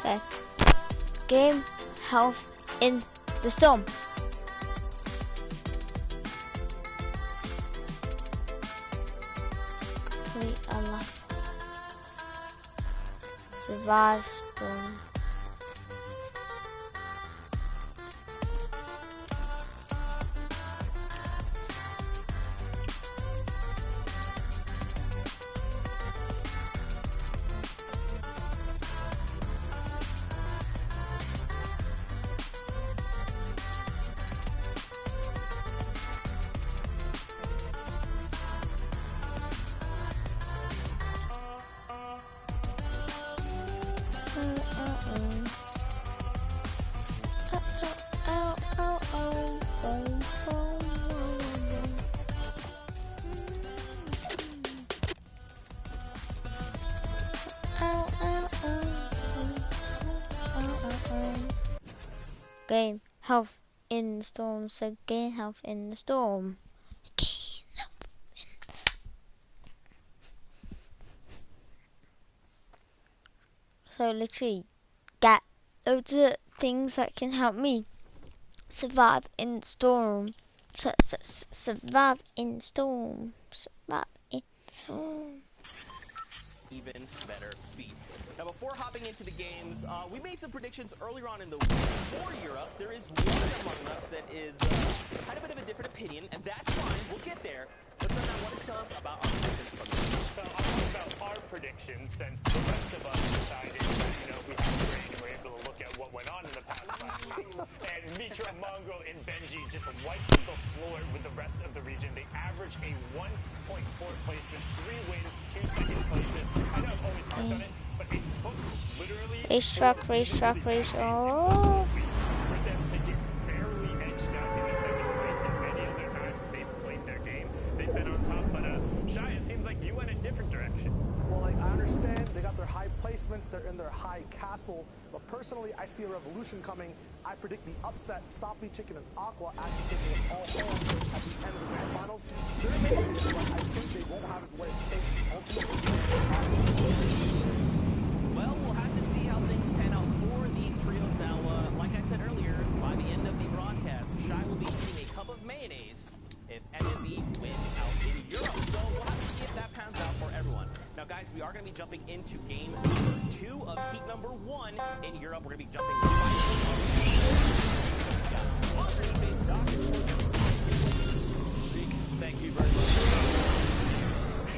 Okay. Game health in the storm. Complete unlock. Survive storm. Gain health in the storm, so gain health in the storm. So literally get loads of things that can help me survive in the storm. Survive in the storm. Survive in storm. Even better feat. Now, before hopping into the games, we made some predictions earlier on in the week for Europe. There is one among us that is kind of a bit of a different opinion, and that's fine. We'll get there. But Son, what do you tell us about our predictions from the week? So I'll talk about our predictions, since the rest of us decided that, we have a brain and we're able to look at what went on in the past 5 weeks. And Mitra, Mongrel, and Benji just wiped the floor with the rest of the region. They averaged a 1.4 placement, 3 wins, 2 second places. I know I've always harped on it, but it took literally racetrack. Oh. For them to get barely edged out in the second place in any other time they've played their game. They've been on top, but Shai, it seems like you went a different direction. Well, I understand they got their high placements, they're in their high castle, but personally, I see a revolution coming. I predict the upset, Stompy Chicken and Aqua actually taking it all home at the end of the grand finals. They're amazing, but I think they won't have it what it takes ultimately. Well, we'll have to see how things pan out for these trios. Now, like I said earlier, by the end of the broadcast, Shai will be eating a cup of mayonnaise if enemy wins out in Europe. So we'll have to see if that pans out for everyone. Now, guys, we are going to be jumping into game number 2 of heat number 1 in Europe. We're going to be jumping right Zeke, thank you very much.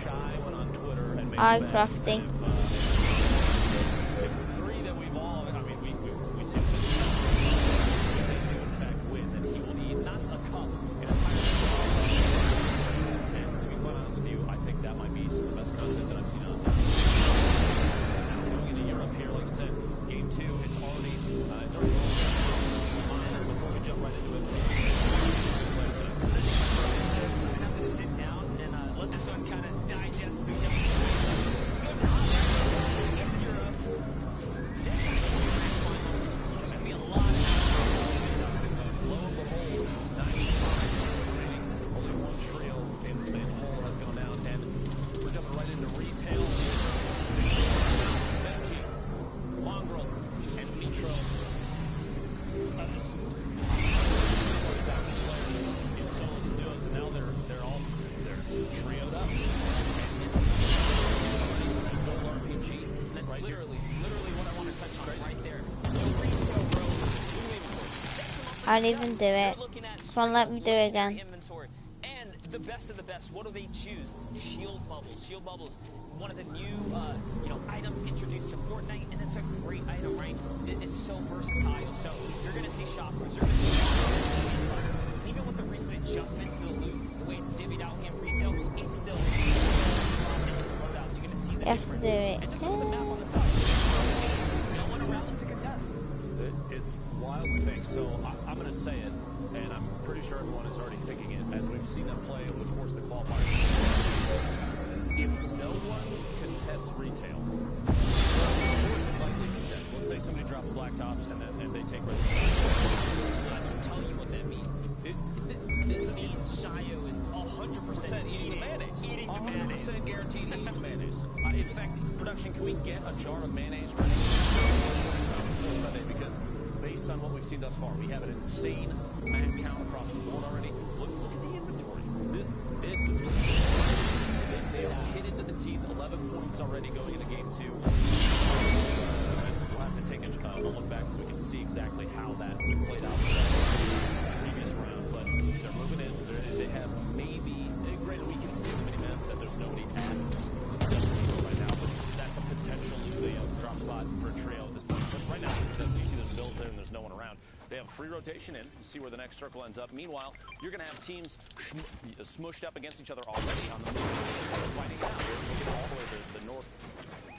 Shai went on Twitter and made I'm crafting. If the 3 that we've all, I mean, we see this. If they do in fact win, then he will eat not a cup, an entire cup. And to be quite honest with you, I think that might be some of the best content that I've seen on that. Now going into Europe here, like I said, game 2, it's already rolling. Monster, before we jump right into it. I'm going to have to sit down and let this one kind of digest. So it's going hot right now. It's Europe. There's going to be a lot of Lo and behold, 95 remaining. Only 1 trio in whole has gone down, and we're jumping right into retail. Benji, Mongrel, and Nitro. Back to players in solos and duos, and now they're trioed up. Gold RPG. That's right literally what I want to touch on right there. I didn't even do it. Come on, let me do it again. Inventory. And the best of the best, what do they choose? Shield bubbles. Shield bubbles, one of the new items introduced to Fortnite, and it's a great item, right? It's so versatile. So you're gonna see shoppers. You're gonna see even with the recent adjustment to the loot, the way it's divvied out in retail, it's still so you're gonna see the You have to do it. And just look at the map on the side. No one around them to contest. It's wild to think, so I'm going to say it, and I'm pretty sure everyone is already thinking it, as we've seen them play over the course of the qualifiers. If no one contests retail, who is likely to contest? Let's say somebody drops black tops and they take resistance. I can tell you what that means. This means Shio is 100% eating the mayonnaise. 100% guaranteed eating the mayonnaise. In fact, production, can we get a jar of mayonnaise ready? Sunday, because based on what we've seen thus far, we have an insane man count across the board already. Look at the inventory. This is they are hit into the teeth. 11 points already going into game 2. We'll have to take a look back. We can see exactly how that played out in the previous round, but they're moving in. They have maybe, granted, we can see the mini-map that there's nobody at right now, but that's a potential drop spot for a trio at this point. But right now, you see there's builds there and there's no one around. They have free rotation in to see where the next circle ends up. Meanwhile, you're going to have teams smushed up against each other already on the move, fighting it out. Look at all the way to the north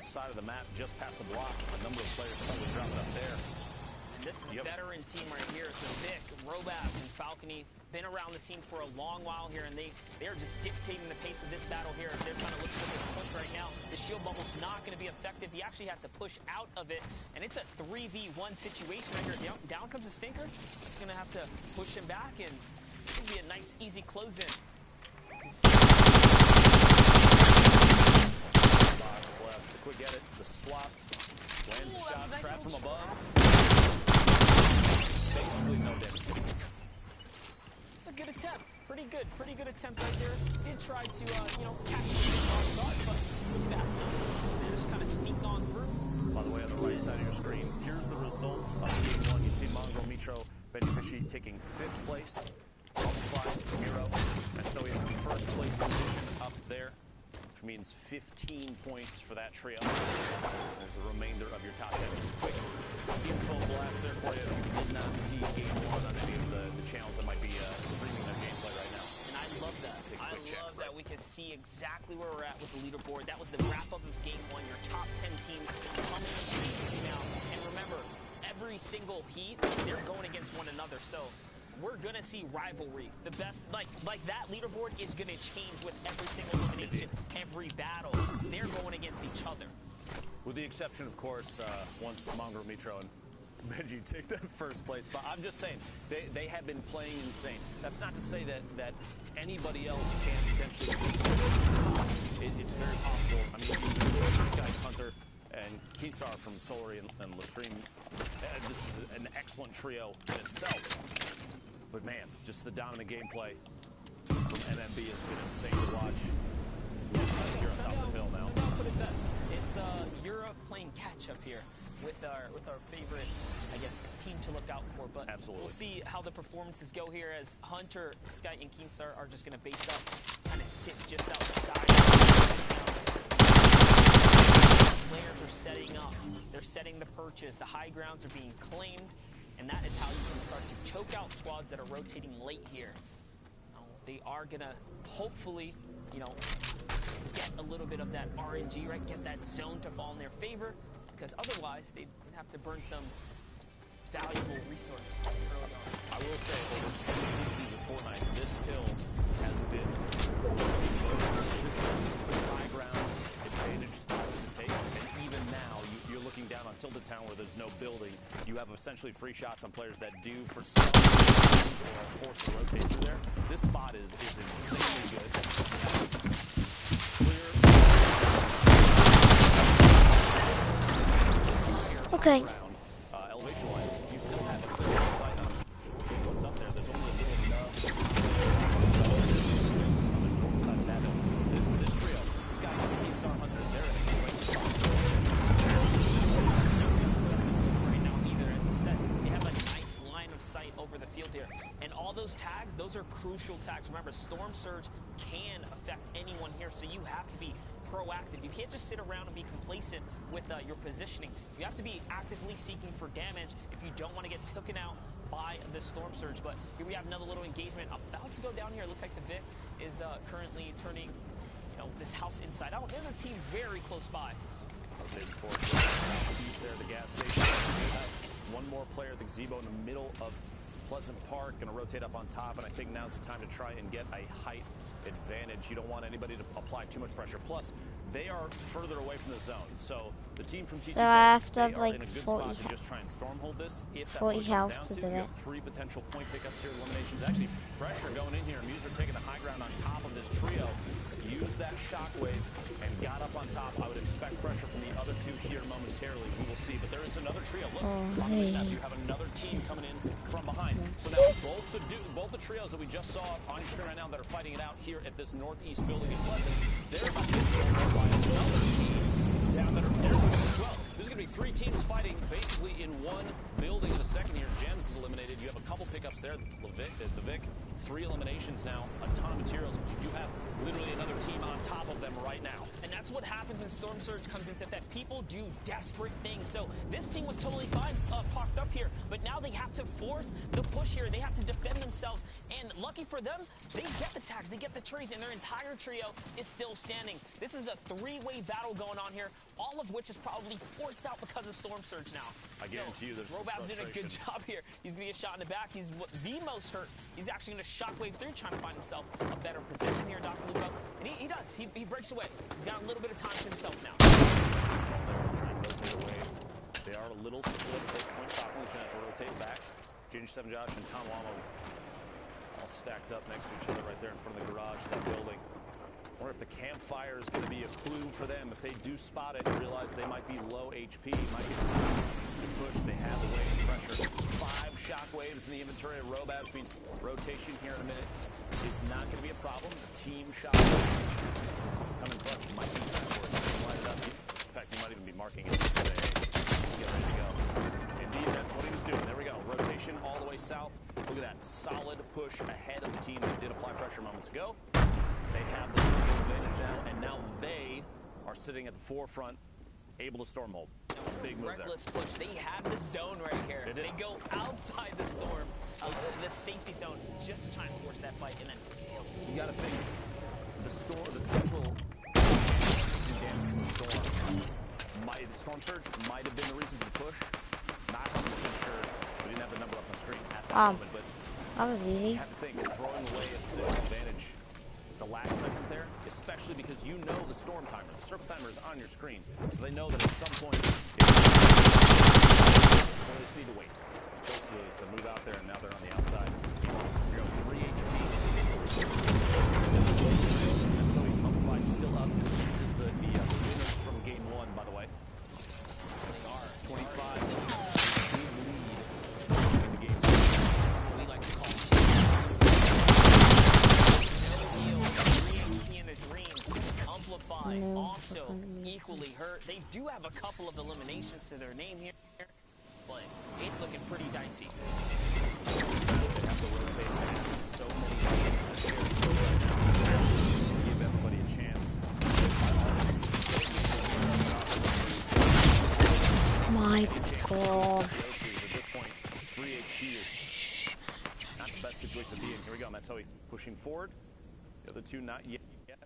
side of the map, just past the block. A number of players probably dropping up there. And this is a veteran team right here. So Vic, Robas, and Falcony been around the scene for a long while here, and they're just dictating the pace of this battle here. They're trying to look for this push right now. The shield bubble's not going to be effective. He actually has to push out of it, and it's a 3v1 situation right here. Down comes the Stinker. He's going to have to push him back, and it will be a nice, easy close-in. Box left. The quick edit. The swap. Lands the shot. Nice trap from trap. above. Basically no damage. It's a good attempt. Pretty good attempt right there. Did try to, catch him, but it's fast enough. They just kind of sneak on through. By the way, on the right side of your screen, here's the results of game 1. You see Mongrel, Mitro, Benji Fishy taking 5th place. Multiply, Miro, and so we have the first place position up there, which means 15 points for that trio. There's the remainder of your top 10. Just a quick info blast there for you. If you did not see game 1 on any of the channels that might be streaming their gameplay right now. And I love that. I love that we can see exactly where we're at with the leaderboard. That was the wrap-up of game 1. Your top 10 teams coming in now. And remember, every single heat, they're going against one another. So we're gonna see rivalry. The best, like that leaderboard is gonna change with every single elimination, every battle. They're going against each other. With the exception, of course, once Mongrel, Mitro, and Benji take that first place spot. I'm just saying, they have been playing insane. That's not to say that anybody else can't potentially take it's very possible. I mean, even Sky Hunter and Keysar from Solary and Lestream, this is an excellent trio in itself. But man, just the dominant gameplay from MMB has been insane to watch. You're on top of the bill now. Sundown put it best. It's Europe playing catch up here with our favorite, I guess, team to look out for. But absolutely, we'll see how the performances go here as Hunter, Sky, and Keemstar are just going to base up, kind of sit just outside. Players are setting up. They're setting the perches. The high grounds are being claimed. And that is how you can start to choke out squads that are rotating late here. They are going to hopefully, get a little bit of that RNG, right? Get that zone to fall in their favor, because otherwise they'd have to burn some valuable resource early on. I will say, over 10 seasons of Fortnite, this hill has been one of the most consistent high ground advantage spots to take. And even now, you're looking down on Tilted Town where there's no building. You have essentially free shots on players that do for some reasons or are forced to rotate through there. This spot is insanely good. Clear. Okay. Elevation-wise, you still have a clear sight on what's up there. There's only a little nub on the north side of that hill. This trio, Sky, Keysar, Hunter, they're in a great spot. Right now either, as you said, they have a nice line of sight over the field here. And all those tags, those are crucial tags. Remember, Storm Surge can affect anyone here, so you have to be proactive. You can't just sit around and be complacent with your positioning. You have to be actively seeking for damage if you don't want to get taken out by the Storm Surge. But here we have another little engagement about to go down here. It looks like the Vic is currently turning, this house inside out. There's a team very close by. Rotating forward to the southeast there, the gas station. We have one more player, the Gazebo, in the middle of Pleasant Park, going to rotate up on top, and I think now's the time to try and get a height advantage. You don't want anybody to apply too much pressure. Plus, they are further away from the zone. So the team from TCJ, So I have to they have are like in a good 40 spot to just try and stormhold this. If that's 40 what it comes health down to to, do you it. have 3 potential point pickups here, eliminations. Actually, pressure going in here. Muser taking the high ground on top of this trio. Used that shockwave and got up on top. I would expect pressure from the other two here momentarily. We will see. But there is another trio. Look, on the map, you have another team coming in from behind. So now both the trios that we just saw on screen right now that are fighting it out here at this northeast building in Pleasant, they're about to get stormed by another team down that are there as well. There's going to be 3 teams fighting basically in one building in a second here. Gems is eliminated. You have a couple pickups there. The Vic, 3 eliminations now, a ton of materials, but you do have literally another team on top of them right now. And that's what happens when Storm Surge comes into effect. People do desperate things. So this team was totally fine, parked up here, but now they have to force the push here. They have to defend themselves. And lucky for them, they get the tags, they get the trades, and their entire trio is still standing. This is a 3-way battle going on here, all of which is probably forced out because of Storm Surge now. I guarantee you there's some Robab did a good frustration. job here. He's going to get shot in the back. He's the most hurt. He's actually going to shockwave through, trying to find himself a better position here, Dr. Lupo. And he does. He breaks away. He's got a little bit of time to himself now. Trying to rotate away. They are a little split at this point. Falcon's going to have to rotate back. G7 Josh and Tom Wamo all stacked up next to each other right there in front of the garage of that building. I wonder if the campfire is going to be a clue for them. If they do spot it and realize they might be low HP, might be the time to push. They have the weight and pressure. 5 shockwaves in the inventory. Robabs means rotation here in a minute is not going to be a problem. Team shockwave coming clutch might be time for it to light it up. In fact, he might even be marking it to say, hey, get ready to go. Indeed, that's what he was doing. There we go. Rotation all the way south. Look at that. Solid push ahead of the team that did apply pressure moments ago. They have the single advantage now, and now they are sitting at the forefront, able to stormhold. A big move Reckless push. They have the zone right here. They go outside the storm, the safety zone, just to try and force that fight, and then kill. You got to think the potential damage from the storm. The storm surge might have been the reason for the push. Not 100% sure. We didn't have the number up on the screen at that moment, but that was easy. you have to think throwing away a positional advantage the last second there, especially because you know the storm timer. The circle timer is on your screen, so they know that at some point they just need to wait just to move out there, and now they're on the outside. You're on 3 HP. And so Mumify still up. This is the winners from game 1, by the way. They are. 25 lead in the game. What we like to call Amplify also equally hurt. They do have a couple of eliminations to their name here, but it's looking pretty dicey. They have to rotate past so many teams this year. Give everybody a chance. My God. At this point, 3 HP is not the best situation to be in. Here we go. Matsoe pushing forward. The other two not yet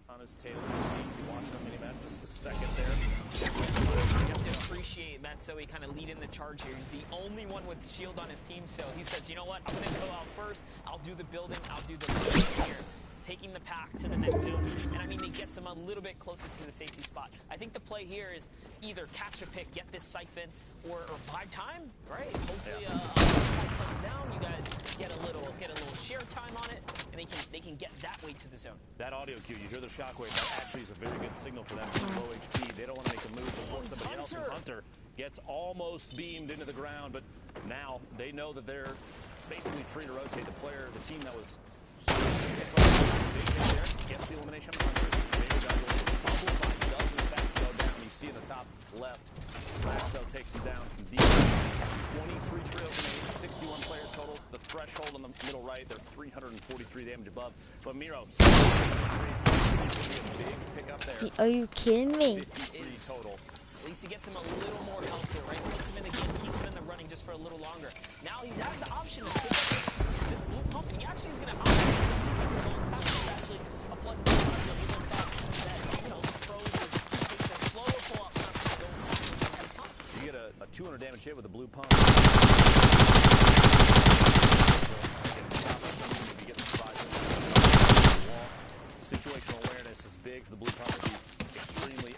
on his tail. You see, you watch the mini-map just a second there. You have to appreciate Matsoe kind of leading the charge here. He's the only one with shield on his team, so he says, you know what, I'm going to go out first. I'll do the building. I'll do the building here. Taking the pack to the next zone. And I mean, it gets them a little bit closer to the safety spot. I think the play here is either catch a pick, get this siphon, or buy time, right? Hopefully, comes down. You guys get a little share time on it, and they can get that way to the zone. That audio cue, you hear the shockwave. That actually is a very good signal for them. Low HP. They don't want to make a move before somebody else. And Hunter gets almost beamed into the ground, but now they know that they're basically free to rotate. The team that was gets the elimination on Hunter. Amplify does in fact go down. You see in the top left, Maxwell takes him down from deep. 23 trails remain, 61 players total. The threshold on the middle right, they're 343 damage above. But Miro, it's going to be a big pick up there. Are you kidding me? 53 total. At least he gets him a little more health here, right? Puts him in the game, keeps him in the running just for a little longer. Now he has the option to pick up this blue pump, and he actually is going to It's actually a pleasant surprise. He looked up that, the pros takes a slower pull up. You get a 200 damage hit with a blue pump. Situational awareness is big for the blue pump to be extremely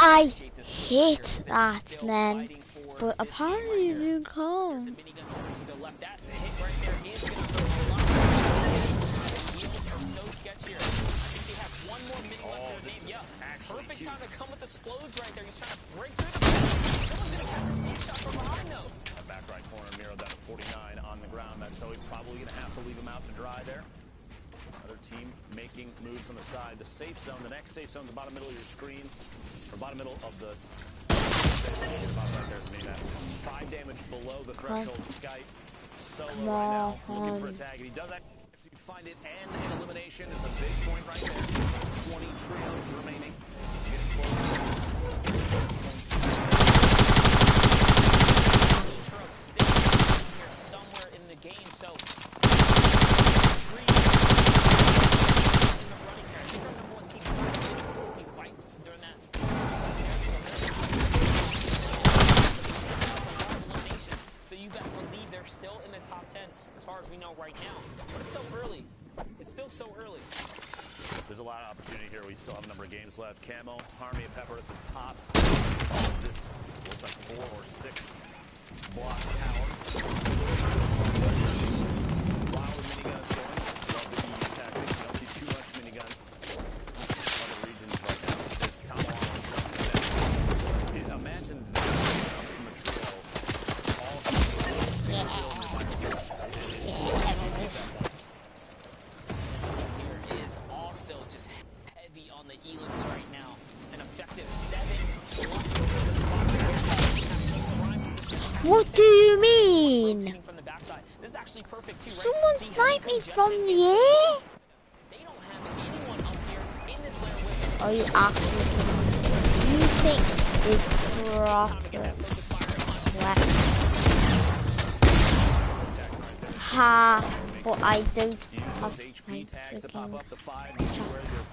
I appreciate this hate because they're that, still man. fighting for But this game apparently right here. you There's a can't. minigun over to the left. That hit right there is going to hurt a lot. The yields are so sketchy here. I think they have one more mini left in their name. Yeah, perfect time to come with the explodes right there. He's trying to break through the back. Someone's going to catch a sneak shot from behind, though. Back right corner, Miro down to 49 on the ground. That's so he's probably going to have to leave him out to dry there. Other team making moves on the side. The safe zone, the next safe zone, the bottom middle of your screen, or bottom middle of the bottom right there, the main map. 5 damage below the threshold. Skype solo right now, looking for a tag, and he does actually find it, and an elimination is a big point right there. 20 trios remaining. Getting close. Here somewhere in the game, so so you best believe they're still in the top 10 as far as we know right now. But it's so early. It's still so early. There's a lot of opportunity here. We still have a number of games left. Camo, Harmony, and Pepper at the top of this looks like 4 or 6 block tower. Wild miniguns going. Love the EU tactics. You don't see too much miniguns. Other regions right now. This Tomahawk is imagine that comes from a trio. All Here is also just heavy on the elims right now. An effective 7 What do you mean? from the backside. This is actually perfect too, right? Someone sniped me from the air? They don't have anyone up here in this layer with them. Are you actually kidding me? You think it's proper? Ha! But I don't have my freaking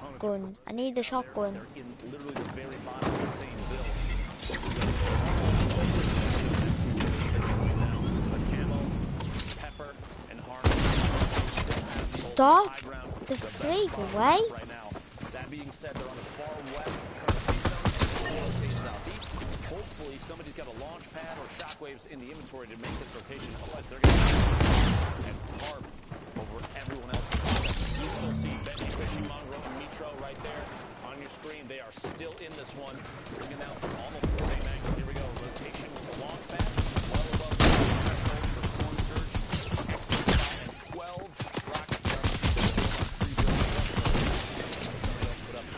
shotgun. I need the shotgun. They're in literally the very bottom of the same builds. Pepper and Harmony. Stop the freak away. Right now. That being said, they're on the far west croccy zone. Rotate southeast. Hopefully, somebody's got a launch pad or shockwaves in the inventory to make this rotation. Otherwise, they're going to and tarp over everyone else. You still see Benji fishing Mongrel and Mitro right there on your screen. They are still in this one. Bringing out from almost the same angle. Here we go. Rotation with the launch pad. Well above the threshold for Storm Surge. Excellent spot. And 12 rockets down. Somebody else put up.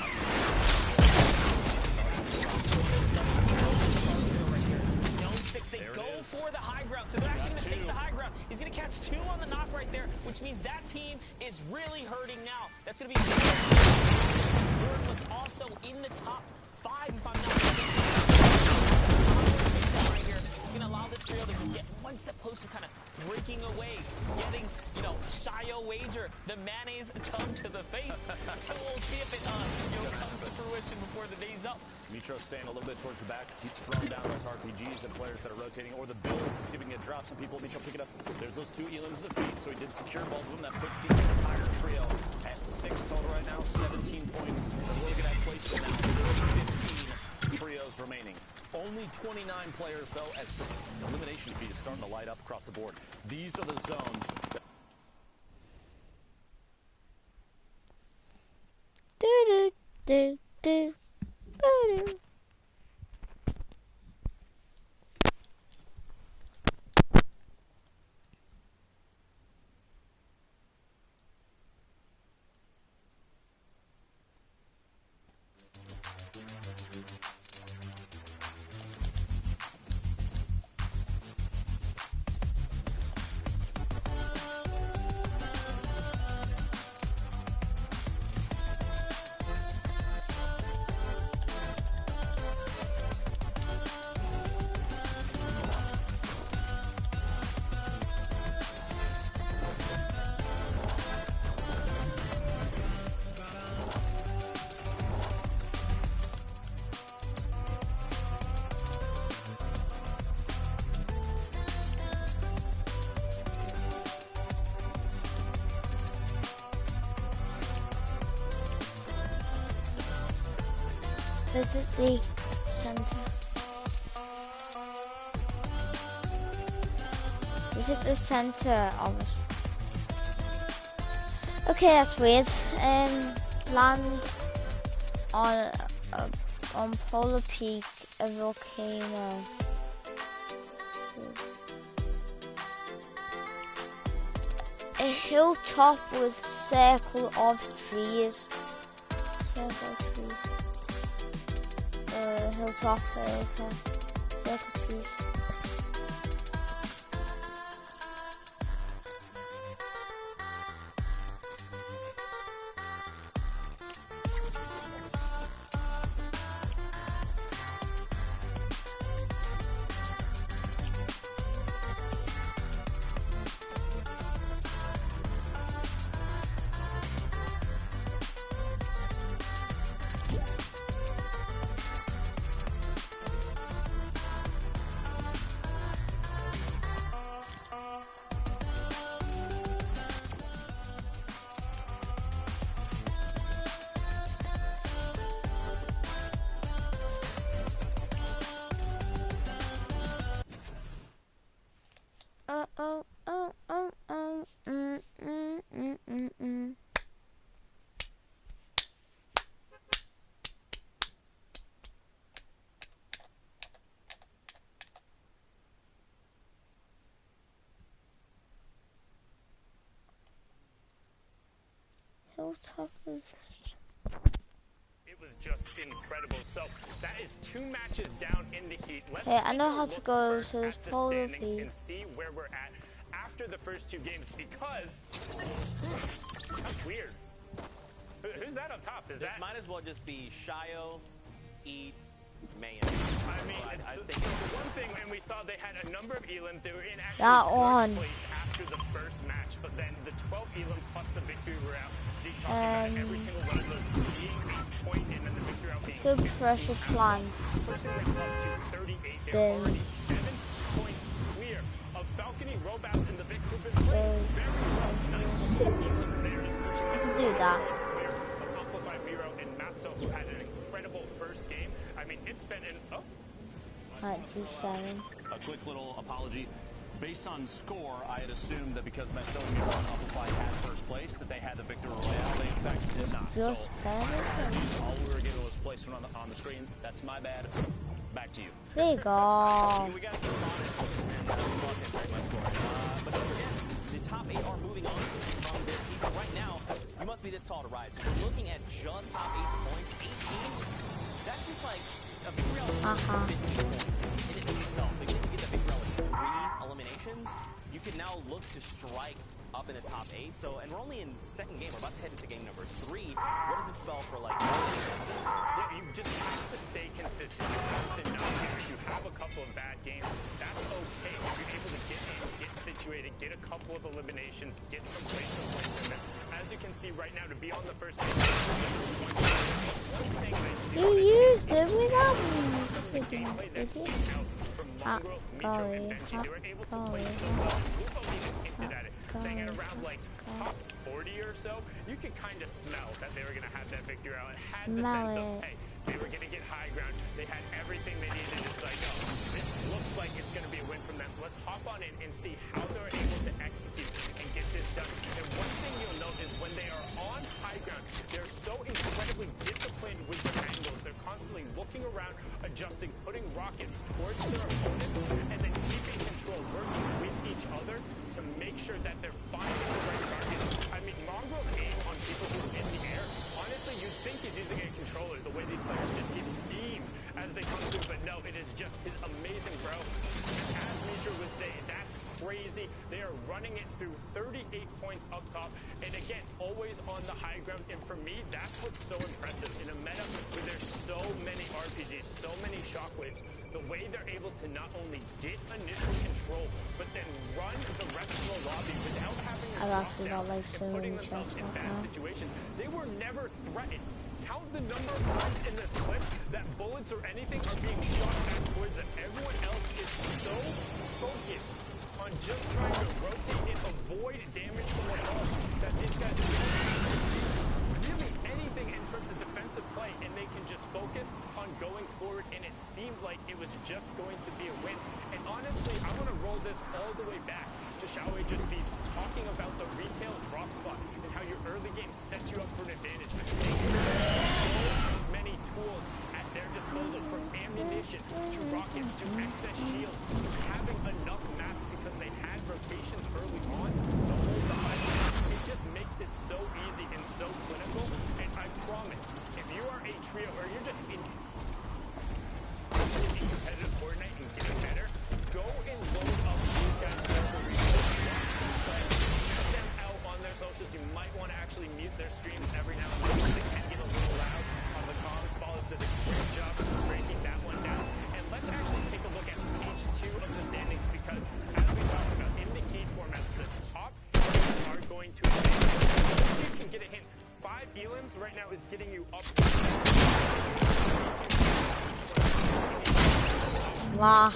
They go for the high ground, so they're actually going to take the high ground. He's going to catch 2 on the knock right there, which means that team is really hurting now. That's going to be Ward was also in the top 5, if I'm not mistaken. Right here. It's going to allow this trio to just get one step closer, kind of breaking away, getting, Shio Wager, the mayonnaise tongue to the face. So we'll see if it comes to fruition before the day's up. Mitro staying a little bit towards the back, keep throwing down those RPGs at players that are rotating, or the builds to see if we can get drops on people. Mitro pick it up. There's those 2 elims in the feed, so he did secure both of them. That puts the entire trio at 6 total right now, 17 points. They're looking at placement now. 15 trios remaining. Only 29 players, though, as the elimination feed is starting to light up across the board. These are the zones. Do. center. Is it the center of us? Okay, that's weird. Land on Polar Peak, a volcano. A hilltop with circle of trees. Circle of trees. Hilltop, circle of trees. Hilltop is... It was just incredible. So that is 2 matches down in the heat. Let's Hey, I take know a how to look go first to this at the Polar standings Peak. and see where we're at after the first 2 games, because that's weird. Who's that up top? Is This that? might as well just be Shio, Eat, Mayan. I mean, I the think one thing, and we saw they had a number of elims. They were in actually That 4th one. place after the first match, but then the 12th elim plus the victory route. Zeke talking about every single one of those being a point, and then the victory route being Good 15 pressure as plan. well, pushing them up to 38. They're Then- already 7 points clear of Falcony, Robouts, and the Vic, who've been playing very well. 19 elims there is pushing them Do 5 that. points clear of Amplify Miro and Matzo, who had an incredible first game. I mean, it's been an G7. A quick little apology. Based on score, I had assumed that because Maxwell and Amplify had first place, that they had the victory royale. They in fact did not. So Just seven? all we were given was placement on the screen. That's my bad. Back to you. There you go. we got to be honest and not fuck it very much for it. But don't forget, the top 8 are moving on from this heat. But right now, you must be this tall to ride. So we're looking at just top 8 points, 18. That's just like a victory royale of 15 points in and of itself. Even if you get the victory royale with 3 eliminations, you can now look to strike up in the top 8. So, and we're only in the 2nd game. We're about to head into game number 3. What does this spell for like? Yeah, you just have to stay consistent. You have to know if you have a couple of bad games, that's okay. If you're able to get in, get situated, get a couple of eliminations, get some placement points in there. As you can see right now, to be on the first page, one thing I do You used it without some of the gameplay that me. came out from Mongrel, Mitro, and Benji. They were able to play so well. Lupo even hinted at it, saying at around like top 40 or so, you could kind of smell that they were going to have that victory out and had the sense of, hey, they were going to get high ground. They had everything they needed. It's like, oh, this looks like it's going to be a win from them. Let's hop on in and see how they're able to execute and get this done. And one thing you'll note is when they are on high ground, they're so incredibly disciplined with their angles. They're constantly looking around, adjusting, putting rockets towards their opponents, and then keeping control, working with each other to make sure that they're finding the right targets. I mean, Mongrel's aim on people who are in the air, honestly, you'd think he's using a controller, the way these players just get beamed as they come through, but no, it is just his amazing bro. As Mitra would say, that's crazy. They are running it through 38 points up top, and again, always on the high ground, and for me, that's what's so impressive. In a meta where there's so many RPGs, so many shockwaves, the way they're able to not only get initial control, but then run the rest of the lobby without having to drop down and putting themselves in bad situations. They were never threatened. Count the number of times in this clip that bullets or anything are being shot back towards them. Everyone else is so focused on just trying to rotate and avoid damage from the wall that these guys don't really anything in terms of defense defensive play and they can just focus on going forward, and it seemed like it was just going to be a win. And honestly, I want to roll this all the way back to Xiaowei just be talking about the retail drop spot and how your early game sets you up for an advantage. They have so many tools at their disposal, from ammunition to rockets to excess shields, just having enough maps because they had rotations early on to hold the high ground. It just makes it so easy and so clinical. And I promise, if you are a trio or you're just in competitive Fortnite and getting better, go and load up these guys' server resources. Check them out on their socials. You might want to actually mute their streams every now and then because they can get a little loud on the comms. Ballas does a great job of breaking that one down. And let's actually take a look at page 2 of the standings, because as we talked about in the heat formats, the top are going to advance. Just so you can get a hint, 5 elims right now is getting you up. Wow.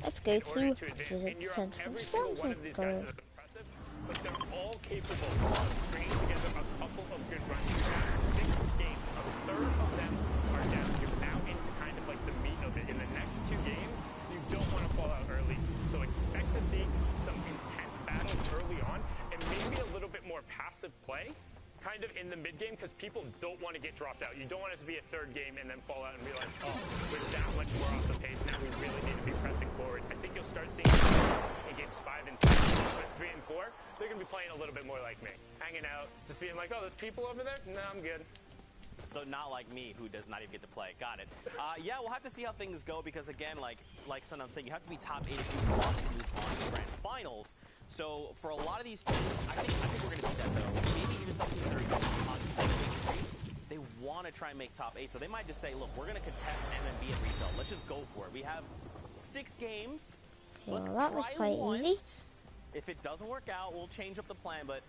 Let's go In to order to advance visit in Europe, Central every single one of these guys is Center. impressive, but they're all capable of stringing together a couple of good runs. You have 6 games, a third of them are down. You're now into kind of like the meat of it. In the next 2 games, you don't want to fall out early, so expect to see some intense battles early on and maybe a little bit more passive play kind of in the mid game, because people don't want to get dropped out. You don't want it to be a 3rd game and then fall out and realize, oh, we're that much more off the pace now. We really need to be pressing forward. I think you'll start seeing in games 5 and 6, but 3 and 4, they're going to be playing a little bit more like me, hanging out, just being like, oh, there's people over there? No, I'm good. So not like me, who does not even get to play. Got it. Yeah, we'll have to see how things go, because again, like Sunun's saying, you have to be top 8 if you want to move on to the grand finals. So for a lot of these teams, I think we're going to see that though. Maybe even some teams that are on second, they want to try and make top 8. So they might just say, look, we're going to contest MMB at retail. Let's just go for it. We have 6 games. Let's Well, that was try quite once. easy. If it doesn't work out, we'll change up the plan. But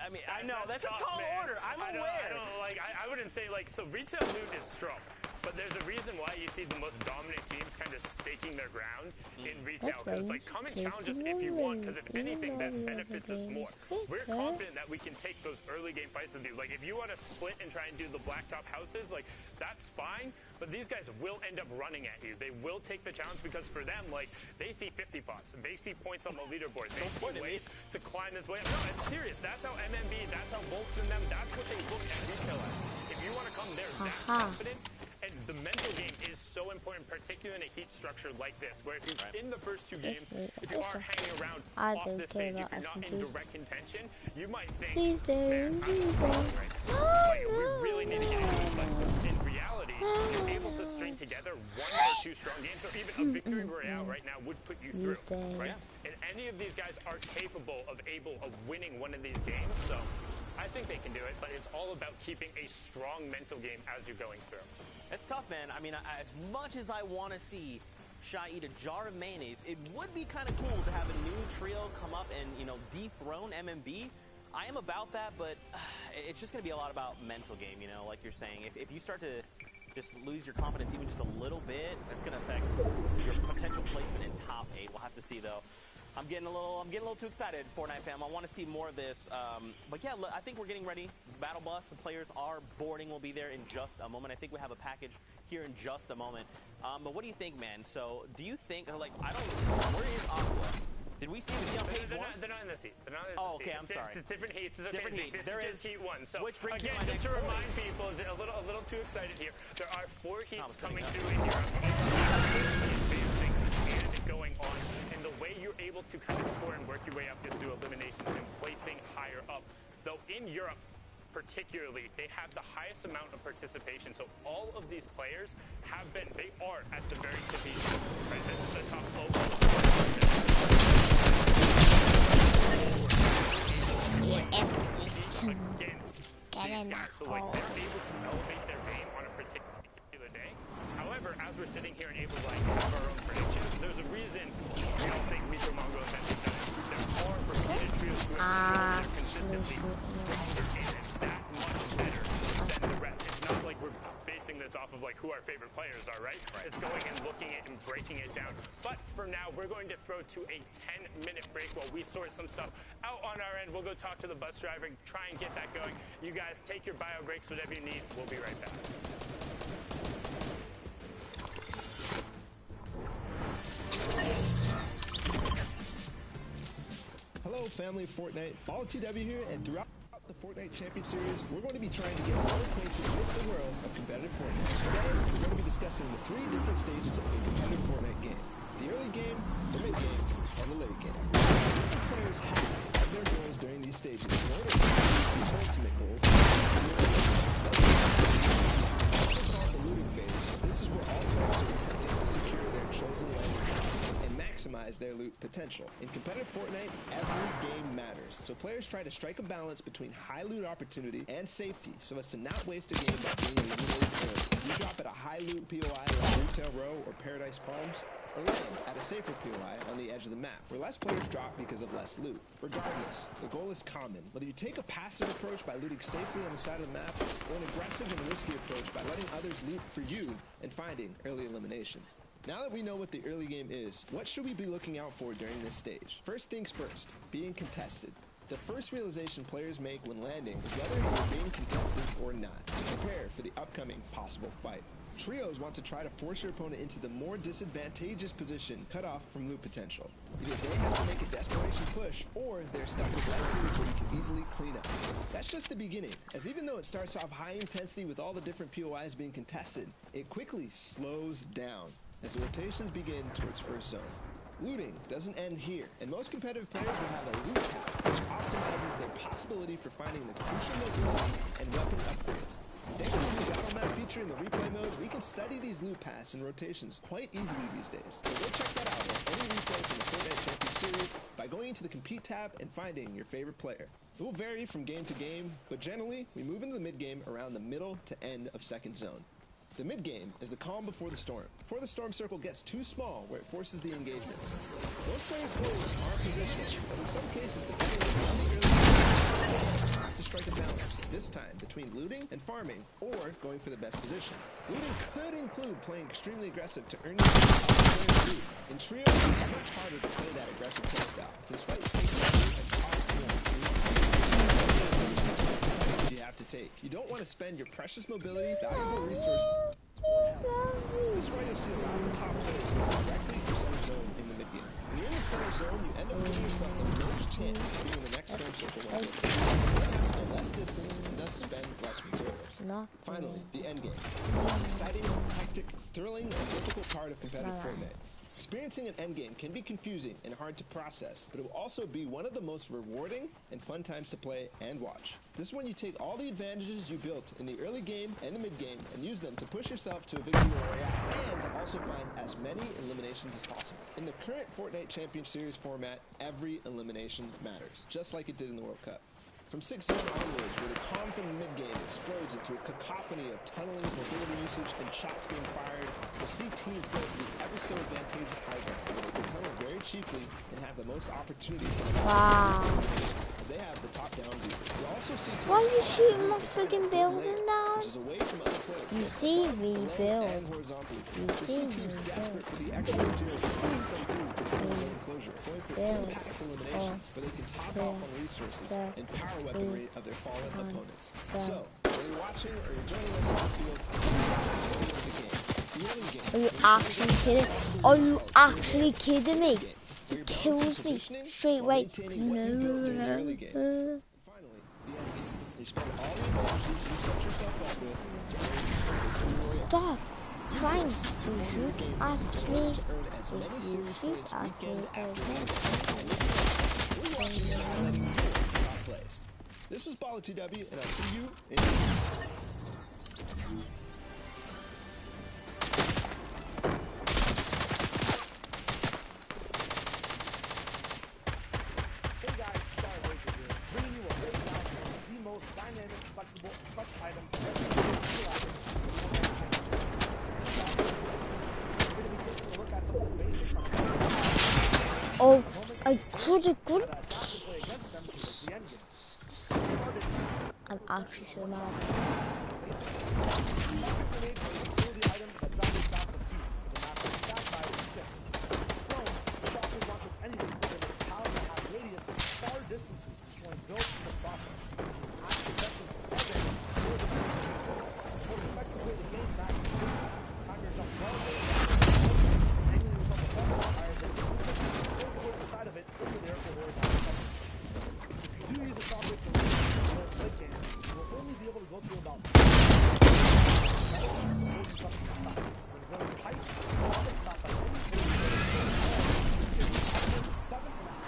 I mean, I know that's tough, a tall man. order. I'm I aware. I wouldn't say so retail loot is strong, but there's a reason why you see the most dominant teams kind of staking their ground in retail, because it's like, come and challenge us if you want, because if anything, that benefits us more. We're confident that we can take those early game fights with you. Like, if you want to split and try and do the blacktop houses, like, that's fine, but these guys will end up running at you. They will take the challenge, because for them, like, they see 50 pots, they see points on the leaderboard, they see ways to climb this way up. No, it's serious. That's how MMB, that's how Volks and them, that's what they look at retail as. If you want to come there that confident, and the mental game is so important, particularly in a heat structure like this, where if you're in the first 2 games, if you are hanging around off this page, if you're not in direct contention, you might think, man, I'm strong right now. Like, we really need to get into it. But in reality, you're able to string together 1 or 2 strong games, or even a victory royale right now would put you through, right? And any of these guys are capable of winning one of these games, so I think they can do it, but it's all about keeping a strong mental game as you're going through. It's tough, man. I mean, as much as I want to see Shy eat a jar of mayonnaise, it would be kind of cool to have a new trio come up and, you know, dethrone MMB. I am about that, but it's just going to be a lot about mental game, you know, like you're saying. If you start to just lose your confidence even just a little bit, that's going to affect your potential placement in top 8. We'll have to see, though. I'm getting a little too excited, Fortnite fam. I want to see more of this. But yeah, I think we're getting ready. Battle bus, the players are boarding. We'll be there in just a moment. I think we have a package here in just a moment. But what do you think, man? So, do you think, like, I don't know, where is Aqua? Did we see on page 1? They're not in this heat. They're not in oh, this okay, heat. I'm sorry. It's different heats. It's okay. Different heat. This There is just is, heat 1. So, which brings again, me to my just to next remind point. people, a little too excited here. There are 4 heats coming up. through in Europe. Advancing and going on. And the way you're able to kind of score and work your way up is through eliminations and placing higher up. Though in Europe, particularly, they have the highest amount of participation. So all of these players they are at the very tippy. Right? This is the top against these guys. So like, they're able to elevate their game on a particular day. However, as we're sitting here and able to like have our own predictions, there's a reason we don't think Mr. Mongo has mentioned that there are repeated trios who have shown they're consistently stronger and that much better than the rest. It's not like we're basing this off of like who our favorite players are, right? It's going and looking at and breaking it down. But for now, we're going to throw to a 10-minute break while we sort some stuff out on our end. We'll go talk to the bus driver, try and get that going. You guys take your bio breaks, whatever you need. We'll be right back. Hello, family of Fortnite. BallTW here, and throughout the Fortnite Champion Series, we're going to be trying to get more acquainted with the world of competitive Fortnite. Today, we're going to be discussing the 3 different stages of a competitive Fortnite game. The early game, the mid game, and the late game. Different players have as their goals during these stages in order to achieve the ultimate goal. Also called the looting phase, this is where all players are attempting to secure their chosen landing spots and maximize their loot potential. In competitive Fortnite, every game matters, so players try to strike a balance between high loot opportunity and safety so as to not waste a game by being eliminated early. You drop at a high loot POI like Retail Row or Paradise Palms, or land at a safer POI on the edge of the map, where less players drop because of less loot. Regardless, the goal is common. Whether you take a passive approach by looting safely on the side of the map, or an aggressive and risky approach by letting others loot for you and finding early eliminations. Now that we know what the early game is, what should we be looking out for during this stage? First things first, being contested. The first realization players make when landing is whether you're being contested or not, to prepare for the upcoming possible fight. Trios want to try to force your opponent into the more disadvantageous position cut off from loot potential. Either they have to make a desperation push, or they're stuck with less loot where you can easily clean up. That's just the beginning, as even though it starts off high intensity with all the different POIs being contested, it quickly slows down as the rotations begin towards first zone. Looting doesn't end here, and most competitive players will have a loot cap, which optimizes their possibility for finding the crucial mobility and weapon upgrades. Thanks to the new battle map feature in the replay mode, we can study these loot paths and rotations quite easily these days. So go check that out on any replay from the Fortnite Champion Series by going into the Compete tab and finding your favorite player. It will vary from game to game, but generally, we move into the mid-game around the middle to end of second zone. The mid-game is the calm before the storm. Before the storm circle gets too small where it forces the engagements. Most players' goals are positional, but in some cases, depending on the early game, have to strike a balance, this time between looting and farming, or going for the best position. Looting could include playing extremely aggressive to earn your loot. In trios, it's much harder to play that aggressive playstyle, since fights take longer and cost more. You have to take. You don't want to spend your precious mobility, valuable resources. This is why you'll see a lot of the top players go directly for center zone in the mid-game. When you're in the center zone, you end up giving yourself the most chance of being in the next storm circle level. You have to go less distance and thus spend less materials. Finally, the end game. The most exciting, hectic, thrilling, and difficult part of competitive Fortnite. Experiencing an endgame can be confusing and hard to process, but it will also be one of the most rewarding and fun times to play and watch. This is when you take all the advantages you built in the early game and the mid game and use them to push yourself to a victory royale and also find as many eliminations as possible. In the current Fortnite Champion Series format, every elimination matters, just like it did in the World Cup. From 6th zone onwards, where the calm from the mid-game explodes into a cacophony of tunneling, mobility usage, and shots being fired, you'll see teams go to the ever so advantageous high ground, where they can tunnel very cheaply and have the most opportunity for the as they have the top-down view. You'll also see teams why are you shooting my friggin' building down? which is away from other players, You both see above, me below, build. and horizontally. You'll see teams desperate for the extra material to force them through to the zone enclosure, going for impact eliminations, where they can top off on resources and power weaponry of their fallen opponents. So, whether you're watching or you're joining us on the field, save the game. The early game. Are you actually kidding? Are you actually kidding me? It kills me straight away. No. Finally, the end game. You spend all the advantages you set yourself up with to earn victory royale. Stop trying to shoot at me. To earn as many If series you shoot points at weekend me after again. weekend. We're watching this and letting you know top plays. This was BallTW, and I'll see you in Hey guys, Star Wager here, bringing you a breakdown of the most dynamic, flexible, clutch items ever created. We're going to be taking a look at some of the basics on Oh, I could have good. play against them because it's the end game. I'm actually so mad. Basics.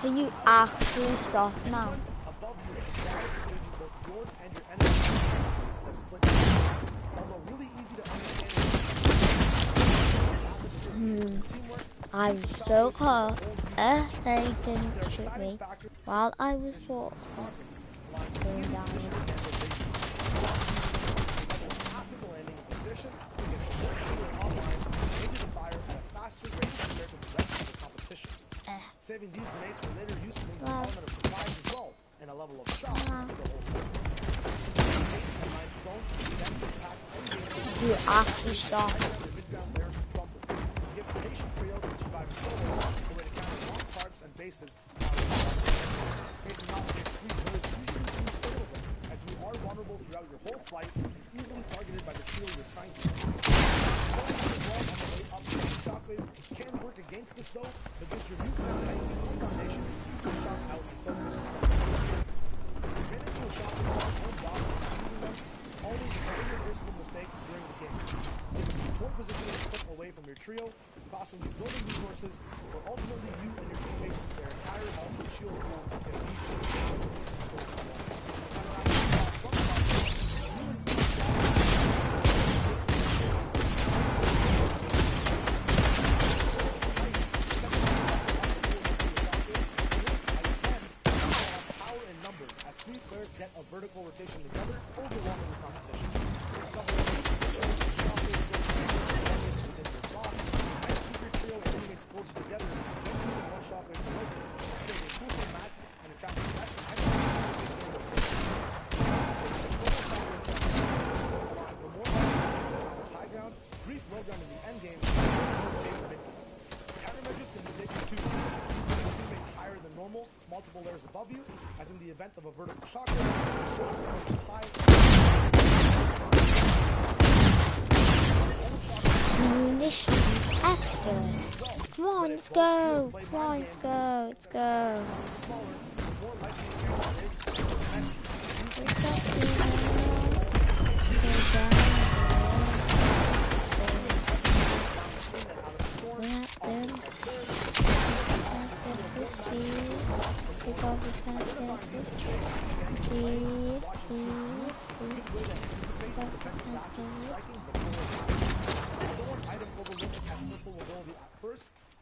Can you actually stop now? Above you is a barrage exchanging both your and your enemy's in a split second. Although really easy to understand, teamwork. I'm so close. They didn't shoot me while I was walking down. After the landing is efficient, you get more shooter online, able to fire at a faster rate compared to the rest of the competition. Saving these grenades for later use brings an element of surprise as well, and a level of shock to the whole circle. You actually stop. Give patient trios and surviving solos the way to counter long tarps and bases. Facing off against 3 pillars usually proves favorable, as you are vulnerable throughout your whole flight and easily targeted by the trio you're trying to hit. Shockwave can work against this though, but gives your newfound enemy no foundation to easily shock out and focus. Managing a shockwave on your own boss and using them is always an irreversible mistake during the game. Giving you poor positioning to put away from your trio, costing you building resources, or ultimately you and your teammates their entire health and shield pool in a get a vertical rotation together, overwhelming the competition. Discover a new position, shockwave within your box, and keep your trio and teammates closer together, then using one shockwave to rotate, creating crucial mats and attracting best and for more challenge high ground, brief low ground in the end game, countermeasures can be taken too, such as keeping your teammate higher than normal, multiple layers above you, as in the event of a vertical shockwave, swap someone too high. Munition expert. Come on, let's go. Come on, let's go. Let's go.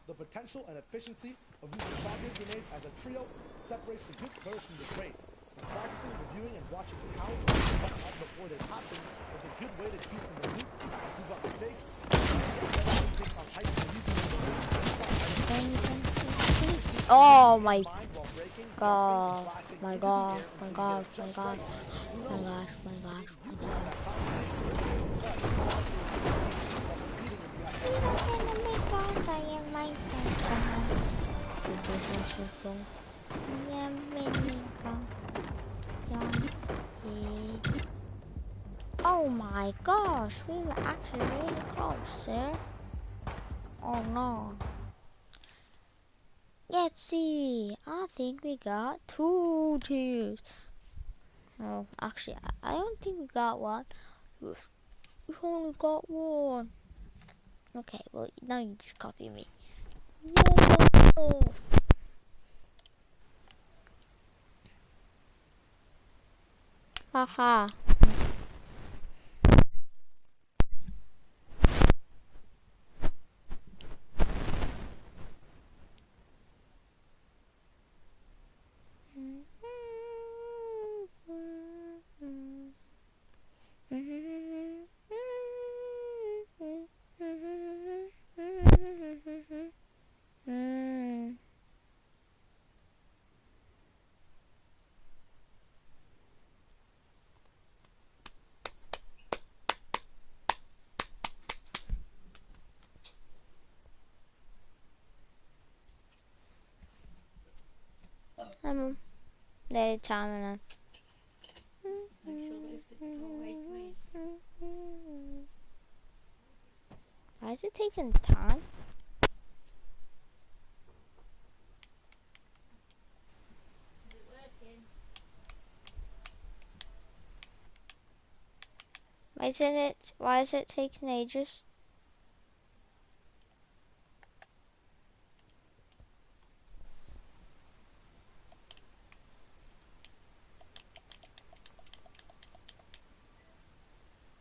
The potential and efficiency of using shotgun grenades as a trio separates the good players from the great. Practicing, reviewing, and watching how to set something up before they happen is a good way to keep in the loop, improve up mistakes, Oh my god, my god, my god, my god, my gosh, my gosh, my Oh my gosh, we were actually really close, sir. Oh no. Let's see. I think we got 2 tears. Oh, actually, I don't think we got one. We've only got 1. Okay, well, now you just copy me. No! Haha. They're time. Why is it taking time? Why is it taking ages?